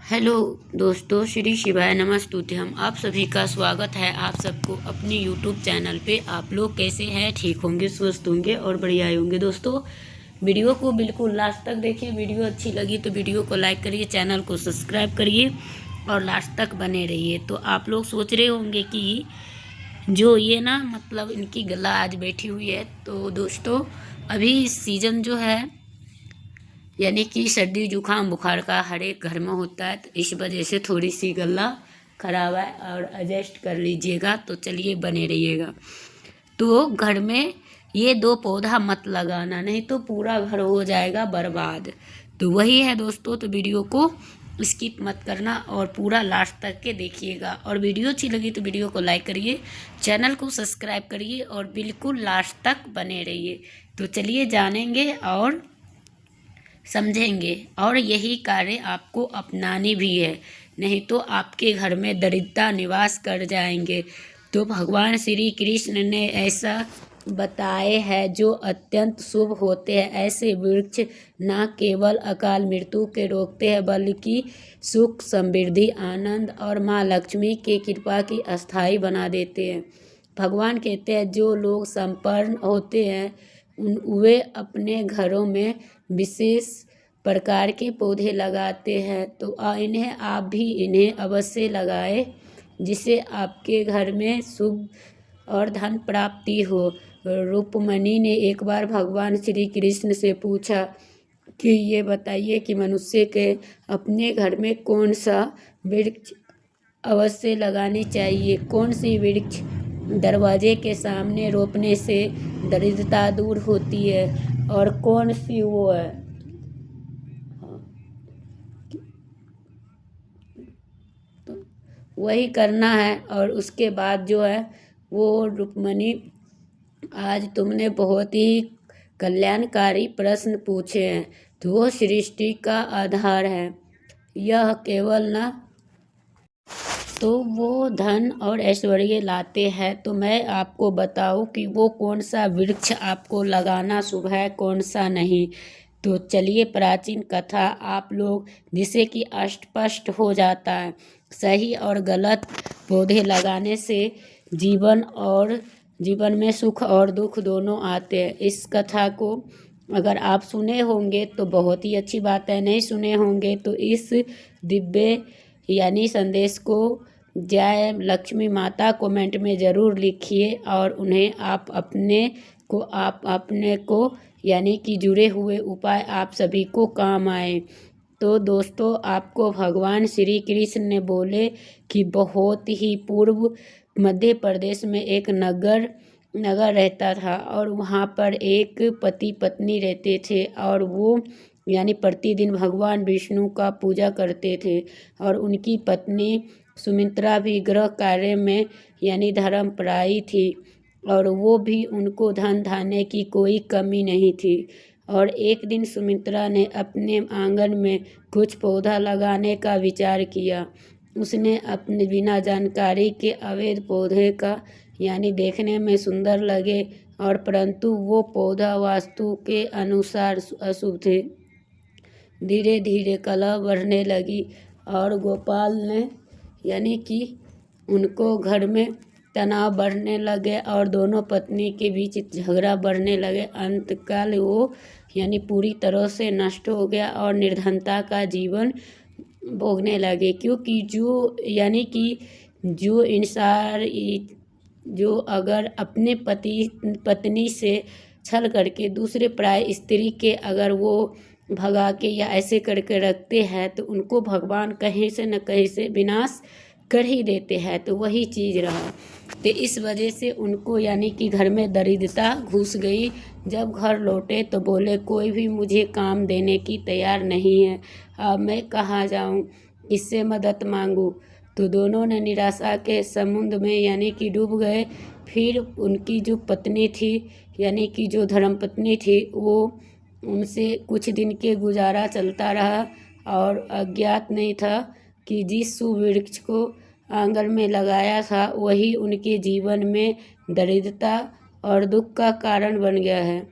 Hello दोस्तों, श्री शिवाय नमस्तुते। हम आप सभी का स्वागत है आप सबको अपने यूट्यूब चैनल पे। आप लोग कैसे हैं? ठीक होंगे, स्वस्थ होंगे और बढ़िया होंगे। दोस्तों, वीडियो को बिल्कुल लास्ट तक देखिए। वीडियो अच्छी लगी तो वीडियो को लाइक करिए, चैनल को सब्सक्राइब करिए और लास्ट तक बने रहिए। तो आप लोग सोच रहे होंगे कि जो ये ना मतलब इनकी गला आज बैठी हुई है, तो दोस्तों अभी सीज़न जो है यानी कि सर्दी जुकाम बुखार का हर एक घर में होता है, तो इस वजह से थोड़ी सी गला खराब है और एडजस्ट कर लीजिएगा। तो चलिए बने रहिएगा। तो घर में ये दो पौधा मत लगाना, नहीं तो पूरा घर हो जाएगा बर्बाद। तो वही है दोस्तों, तो वीडियो को स्किप मत करना और पूरा लास्ट तक के देखिएगा। और वीडियो अच्छी लगी तो वीडियो को लाइक करिए, चैनल को सब्सक्राइब करिए और बिल्कुल लास्ट तक बने रहिए। तो चलिए जानेंगे और समझेंगे। और यही कार्य आपको अपनानी भी है, नहीं तो आपके घर में दरिद्रता निवास कर जाएंगे। तो भगवान श्री कृष्ण ने ऐसा बताए हैं, जो अत्यंत शुभ होते हैं ऐसे वृक्ष न केवल अकाल मृत्यु के रोकते हैं, बल्कि सुख समृद्धि आनंद और माँ लक्ष्मी के कृपा की अस्थाई बना देते हैं। भगवान कहते हैं, जो लोग संपन्न होते हैं वे अपने घरों में विशेष प्रकार के पौधे लगाते हैं। तो आप भी इन्हें अवश्य लगाएं, जिससे आपके घर में शुभ और धन प्राप्ति हो। रुक्मणी ने एक बार भगवान श्री कृष्ण से पूछा कि ये बताइए कि मनुष्य के अपने घर में कौन सा वृक्ष अवश्य लगानी चाहिए, कौन सी वृक्ष दरवाजे के सामने रोपने से दरिद्रता दूर होती है और कौन सी वो है। तो वही करना है। और उसके बाद जो है वो रुक्मणी, आज तुमने बहुत ही कल्याणकारी प्रश्न पूछे हैं। तो वो सृष्टि का आधार है, यह केवल ना तो वो धन और ऐश्वर्य लाते हैं। तो मैं आपको बताऊं कि वो कौन सा वृक्ष आपको लगाना शुभ है, कौन सा नहीं। तो चलिए प्राचीन कथा आप लोग, जिसे कि अस्पष्ट हो जाता है। सही और गलत पौधे लगाने से जीवन में सुख और दुख दोनों आते हैं। इस कथा को अगर आप सुने होंगे तो बहुत ही अच्छी बात है, नहीं सुने होंगे तो इस दिव्य यानी संदेश को जय लक्ष्मी माता कमेंट में ज़रूर लिखिए और उन्हें आप अपने को यानी कि जुड़े हुए उपाय आप सभी को काम आए। तो दोस्तों, आपको भगवान श्री कृष्ण ने बोले कि बहुत ही पूर्व मध्य प्रदेश में एक नगर रहता था और वहाँ पर एक पति पत्नी रहते थे और वो यानी प्रतिदिन भगवान विष्णु का पूजा करते थे। और उनकी पत्नी सुमित्रा भी गृह कार्य में यानी धर्मपराई थी और वो भी उनको धन धान्य की कोई कमी नहीं थी। और एक दिन सुमित्रा ने अपने आंगन में कुछ पौधा लगाने का विचार किया। उसने अपने बिना जानकारी के अवैध पौधे का यानी देखने में सुंदर लगे और परंतु वो पौधा वास्तु के अनुसार अशुभ थे। धीरे धीरे कलह बढ़ने लगी और गोपाल ने यानी कि उनको घर में तनाव बढ़ने लगे और दोनों पत्नी के बीच झगड़ा बढ़ने लगे। अंतकाल वो यानी पूरी तरह से नष्ट हो गया और निर्धनता का जीवन भोगने लगे। क्योंकि जो इंसान जो अगर अपने पत्नी से छल करके दूसरे पराय स्त्री के अगर वो भगा के या ऐसे करके रखते हैं, तो उनको भगवान कहीं से न कहीं से विनाश कर ही देते हैं। तो वही चीज़ रहा। तो इस वजह से उनको यानी कि घर में दरिद्रता घुस गई। जब घर लौटे तो बोले, कोई भी मुझे काम देने की तैयार नहीं है, अब मैं कहाँ जाऊँ, किससे मदद मांगूँ। तो दोनों ने निराशा के समुद्र में यानी कि डूब गए। फिर उनकी जो पत्नी थी यानी कि जो धर्मपत्नी थी, वो उनसे कुछ दिन के गुजारा चलता रहा और अज्ञात नहीं था कि जिस सुवृक्ष को आंगन में लगाया था वही उनके जीवन में दरिद्रता और दुख का कारण बन गया है।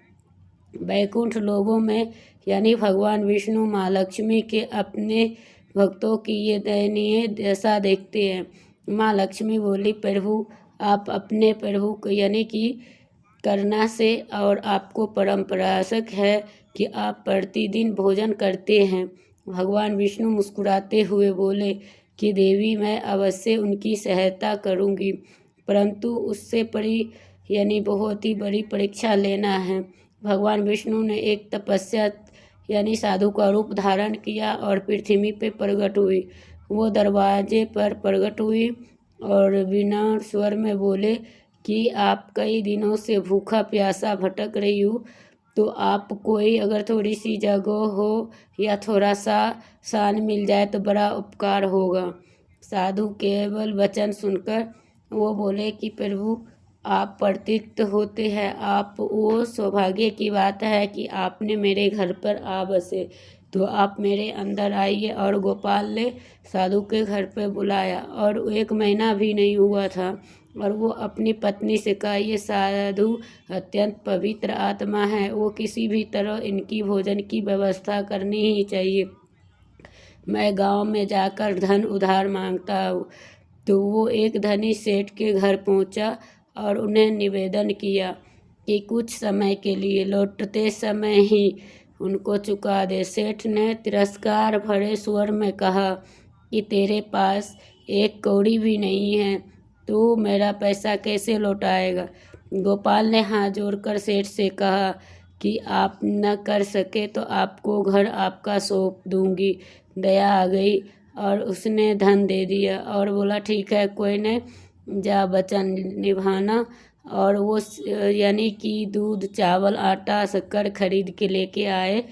वैकुंठ लोगों में यानी भगवान विष्णु माँ लक्ष्मी के अपने भक्तों की ये दयनीय दशा देखते हैं। माँ लक्ष्मी बोली, प्रभु आप अपने प्रभु को यानी कि करना से और आपको परम्पराशक है कि आप प्रतिदिन भोजन करते हैं। भगवान विष्णु मुस्कुराते हुए बोले कि देवी मैं अवश्य उनकी सहायता करूंगी, परंतु उससे यानी बहुत ही बड़ी परीक्षा लेना है। भगवान विष्णु ने एक तपस्या यानी साधु का रूप धारण किया और पृथ्वी पे प्रकट हुई। वो दरवाजे पर प्रकट हुई और विनम्र स्वर में बोले कि आप कई दिनों से भूखा प्यासा भटक रही हूँ, तो आप कोई अगर थोड़ी सी जगह हो या थोड़ा सा शान मिल जाए तो बड़ा उपकार होगा। साधु केवल वचन सुनकर वो बोले कि प्रभु आप प्रतीत होते हैं, आप वो सौभाग्य की बात है कि आपने मेरे घर पर आ बसे, तो आप मेरे अंदर आइए। और गोपाल ने साधु के घर पर बुलाया और 1 महीना भी नहीं हुआ था और वो अपनी पत्नी से कहा, ये साधु अत्यंत पवित्र आत्मा है, वो किसी भी तरह इनकी भोजन की व्यवस्था करनी ही चाहिए। मैं गांव में जाकर धन उधार मांगता हूँ। तो वो एक धनी सेठ के घर पहुंचा और उन्हें निवेदन किया कि कुछ समय के लिए लौटते समय ही उनको चुका दे। सेठ ने तिरस्कार भरे स्वर में कहा कि तेरे पास 1 कौड़ी भी नहीं है, तो मेरा पैसा कैसे लौटाएगा। गोपाल ने हाथ जोड़कर सेठ से कहा कि आप न कर सके तो आपको घर आपका सौंप दूंगी। दया आ गई और उसने धन दे दिया और बोला ठीक है, कोई नहीं, जा वचन निभाना। और वो यानी कि दूध चावल आटा शक्कर खरीद के लेके आए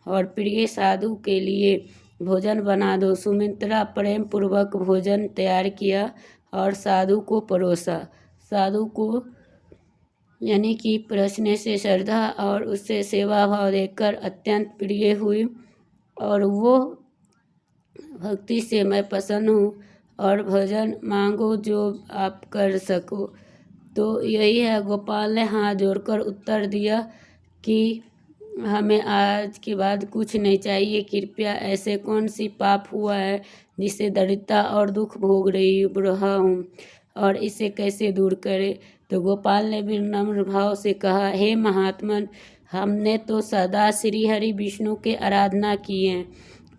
और प्रिय साधु के लिए भोजन बना दो। सुमित्रा प्रेम पूर्वक भोजन तैयार किया और साधु को परोसा। साधु को यानी कि परसने से श्रद्धा और उससे सेवा भाव देखकर अत्यंत प्रिय हुई और वो भक्ति से मैं प्रसन्न हूँ और भजन मांगो जो आप कर सको। तो यही है। गोपाल ने हाथ जोड़कर उत्तर दिया कि हमें आज के बाद कुछ नहीं चाहिए, कृपया ऐसे कौन सी पाप हुआ है जिससे दरिद्रता और दुख भोग रहा हूँ और इसे कैसे दूर करे। तो गोपाल ने विनम्र भाव से कहा, हे महात्मन, हमने तो सदा श्री हरि विष्णु के आराधना की है,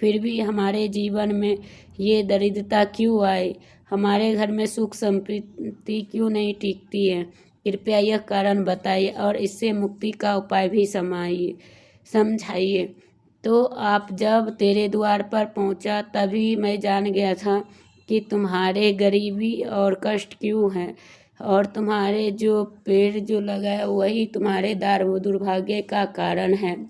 फिर भी हमारे जीवन में ये दरिद्रता क्यों आई, हमारे घर में सुख संपत्ति क्यों नहीं टिकती है, कृपया यह कारण बताइए और इससे मुक्ति का उपाय भी समझाइए। तो आप जब तेरे द्वार पर पहुंचा तभी मैं जान गया था कि तुम्हारे गरीबी और कष्ट क्यों है और तुम्हारे जो पेड़ जो लगा है वही तुम्हारे दुर्भाग्य का कारण है।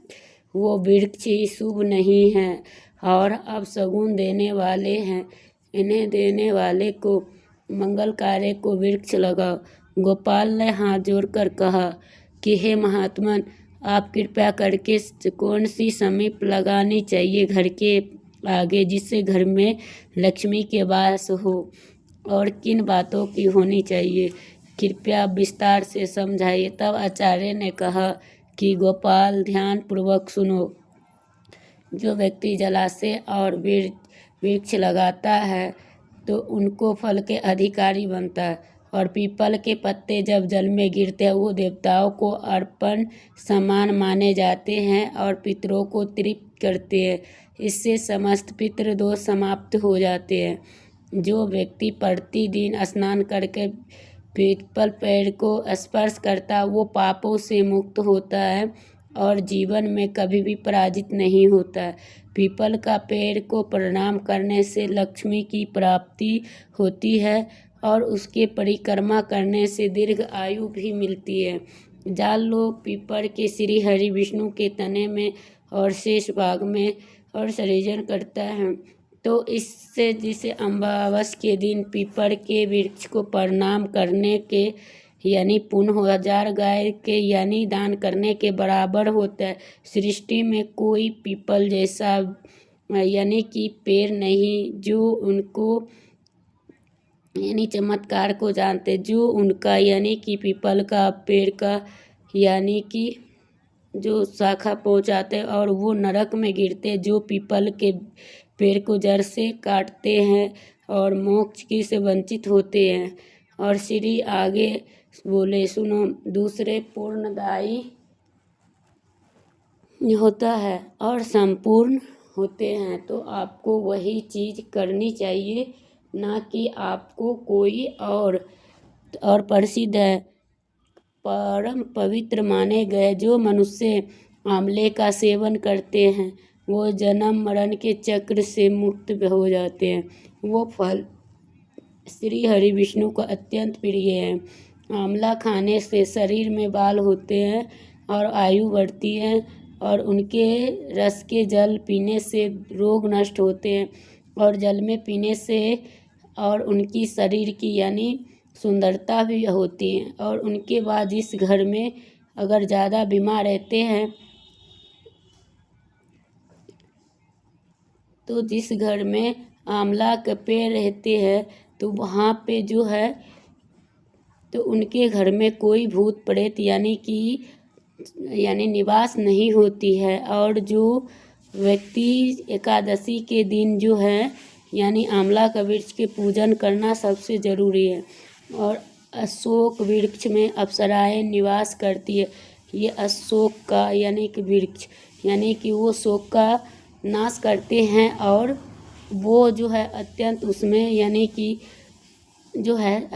वो वृक्ष ही शुभ नहीं है और अब शगुन देने वाले हैं, इन्हें देने वाले को मंगल कार्य को वृक्ष लगाओ। गोपाल ने हाथ जोड़कर कहा कि हे महात्मन, आप कृपया करके कौन सी समीप लगानी चाहिए घर के आगे जिससे घर में लक्ष्मी के वास हो और किन बातों की होनी चाहिए, कृपया विस्तार से समझाइए। तब आचार्य ने कहा कि गोपाल ध्यान पूर्वक सुनो। जो व्यक्ति जलाशय और वृक्ष लगाता है तो उनको फल के अधिकारी बनता है और पीपल के पत्ते जब जल में गिरते हैं वो देवताओं को अर्पण समान माने जाते हैं और पितरों को तृप्त करते हैं। इससे समस्त पितृ दोष समाप्त हो जाते हैं। जो व्यक्ति प्रतिदिन स्नान करके पीपल पेड़ को स्पर्श करता वो पापों से मुक्त होता है और जीवन में कभी भी पराजित नहीं होता। पीपल का पेड़ को प्रणाम करने से लक्ष्मी की प्राप्ति होती है और उसके परिक्रमा करने से दीर्घ आयु भी मिलती है। जाल लोग पीपल के श्री हरि विष्णु के तने में और शेष भाग में और सृजन करता है। तो इससे जिसे अमावस के दिन पीपल के वृक्ष को प्रणाम करने के यानी पुण्य 1000 गाय के यानी दान करने के बराबर होता है। सृष्टि में कोई पीपल जैसा यानी कि पेड़ नहीं जो उनको यानी चमत्कार को जानते, जो उनका यानी कि पीपल का पेड़ का यानी कि जो शाखा पहुँचाते और वो नरक में गिरते। जो पीपल के पेड़ को जड़ से काटते हैं और मोक्ष की से वंचित होते हैं। और श्री आगे बोले, सुनो, दूसरे पूर्णदायी होता है और संपूर्ण होते हैं, तो आपको वही चीज़ करनी चाहिए, ना कि आपको कोई और प्रसिद्ध है, परम पवित्र माने गए जो मनुष्य आंवले का सेवन करते हैं वो जन्म मरण के चक्र से मुक्त हो जाते हैं। वो फल श्री हरि विष्णु को अत्यंत प्रिय है। आंवला खाने से शरीर में बाल होते हैं और आयु बढ़ती है, और उनके रस के जल पीने से रोग नष्ट होते हैं, और जल में पीने से और उनकी शरीर की यानी सुंदरता भी होती है। और उनके बाद जिस घर में अगर ज़्यादा बीमार रहते हैं तो जिस घर में आंवला के पेड़ रहते हैं तो वहाँ पे जो है तो उनके घर में कोई भूत प्रेत यानी निवास नहीं होती है। और जो व्यक्ति एकादशी के दिन जो है यानी आंवला का वृक्ष के पूजन करना सबसे ज़रूरी है। और अशोक वृक्ष में अप्सराएं निवास करती है। ये अशोक का यानी कि वृक्ष यानी कि वो शोक का नाश करते हैं, और वो जो है अत्यंत उसमें यानी कि जो है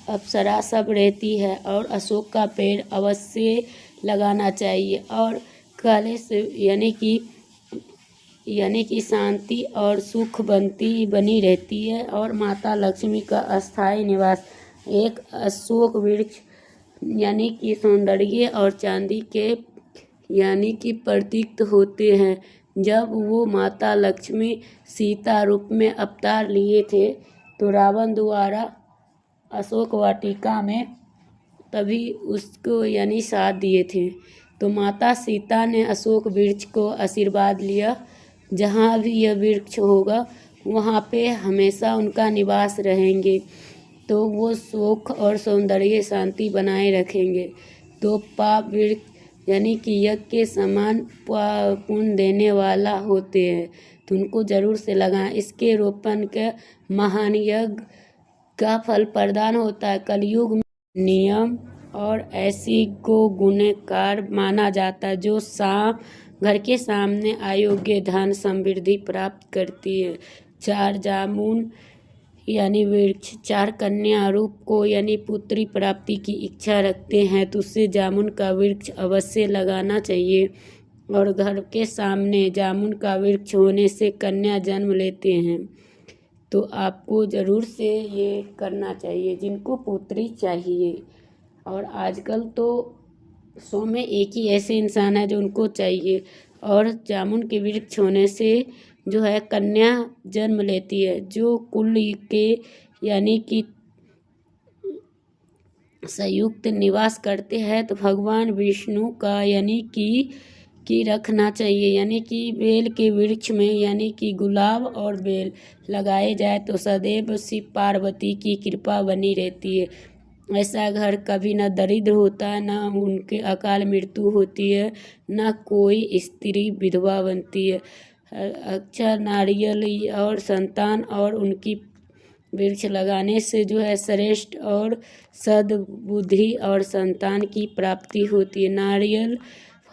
अप्सरा सब रहती है। और अशोक का पेड़ अवश्य लगाना चाहिए। और काले से यानी कि शांति और सुख बनी रहती है। और माता लक्ष्मी का अस्थायी निवास एक अशोक वृक्ष यानी कि सौंदर्य और चांदी के यानी कि प्रतीक होते हैं। जब वो माता लक्ष्मी सीता रूप में अवतार लिए थे तो रावण द्वारा अशोक वाटिका में तभी उसको यानी साथ दिए थे। तो माता सीता ने अशोक वृक्ष को आशीर्वाद लिया, जहाँ भी यह वृक्ष होगा वहाँ पे हमेशा उनका निवास रहेंगे, तो वो सुख और सौंदर्य शांति बनाए रखेंगे। तो पाप वृक्ष यानी कि यज्ञ के समान पुण्य देने वाला होते हैं, तो उनको जरूर से लगाएं। इसके रोपण के महान यज्ञ का फल प्रदान होता है। कलयुग में नियम और ऐसी को गुणकार माना जाता है जो घर के सामने अयोग्य धन समृद्धि प्राप्त करती है। 4 जामुन यानी वृक्ष 4 कन्या रूप को यानी पुत्री प्राप्ति की इच्छा रखते हैं तो उससे जामुन का वृक्ष अवश्य लगाना चाहिए। और घर के सामने जामुन का वृक्ष होने से कन्या जन्म लेते हैं, तो आपको ज़रूर से ये करना चाहिए जिनको पुत्री चाहिए। और आजकल तो 100 में एक ही ऐसे इंसान है जो उनको चाहिए। और जामुन के वृक्ष होने से जो है कन्या जन्म लेती है। जो कुल के यानी कि संयुक्त निवास करते हैं तो भगवान विष्णु का यानी कि रखना चाहिए। यानी कि बेल के वृक्ष में यानी कि गुलाब और बेल लगाए जाए तो सदैव शिव पार्वती की कृपा बनी रहती है। ऐसा घर कभी ना दरिद्र होता है, ना उनके अकाल मृत्यु होती है, ना कोई स्त्री विधवा बनती है। अच्छा नारियल और संतान और उनकी वृक्ष लगाने से जो है श्रेष्ठ और सद्बुद्धि और संतान की प्राप्ति होती है। नारियल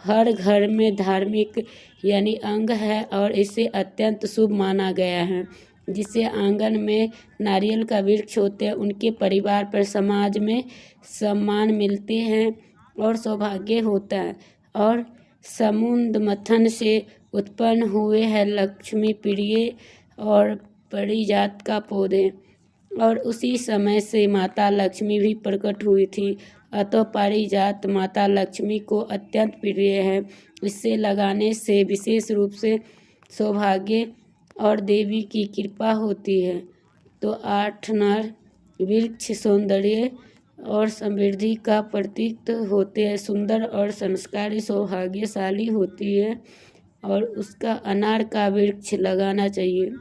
हर घर में धार्मिक यानी अंग है और इसे अत्यंत शुभ माना गया है। जिसे आंगन में नारियल का वृक्ष होते हैं उनके परिवार पर समाज में सम्मान मिलते हैं और सौभाग्य होता है। और समुद्र मथन से उत्पन्न हुए हैं लक्ष्मी प्रिय और पारिजात का पौधे, और उसी समय से माता लक्ष्मी भी प्रकट हुई थी। अतः पारिजात माता लक्ष्मी को अत्यंत प्रिय है। इसे लगाने से विशेष रूप से सौभाग्य और देवी की कृपा होती है। तो 8 नर वृक्ष सौंदर्य और समृद्धि का प्रतीक होते हैं। सुंदर और संस्कारी सौभाग्यशाली होती है। और उसका अनार का वृक्ष लगाना चाहिए।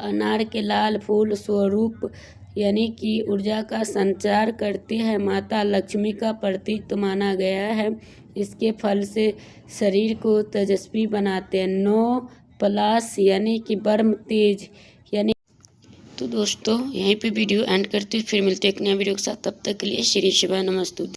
अनार के लाल फूल स्वरूप यानी कि ऊर्जा का संचार करते हैं। माता लक्ष्मी का प्रतीक माना गया है। इसके फल से शरीर को तेजस्वी बनाते हैं। 9 प्लास यानी कि बर्म तेज यानी। तो दोस्तों यहीं पे वीडियो एंड करते, फिर मिलते हैं एक नया वीडियो के साथ। तब तक के लिए श्री शिवाय नमस्तुते।